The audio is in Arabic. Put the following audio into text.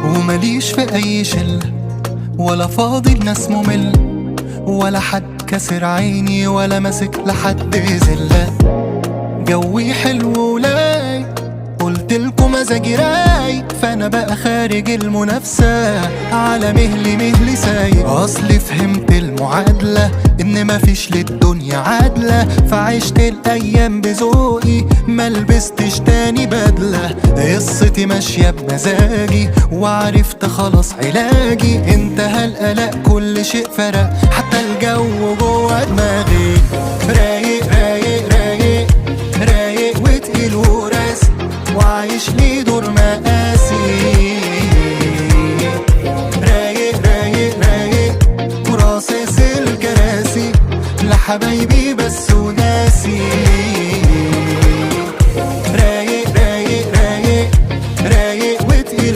ومليش في اي شلة ولا فاضي الناس ممل، ولا حد كسر عيني ولا ماسك لحد زلة. جوي حلو ولاي قلتلكوا مزاجي رايق، فانا بقى خارج المنافسة على مهلي سايق. اصلي فهمت المعادلة ان مفيش للدنيا عادلة، فعشت الايام بذوقي ملبستش تاني بدلة. قصتي ماشية بمزاجي وعرفت خلاص علاجي، انتهى القلق كل شيء فرق حتى الجو جوه دماغي. رايق رايق رايق رايق وتقيل وراسي، وعايش لي دور مقاسي. رايق رايق رايق وراصص الكراسي لحبايبي بس وناسي.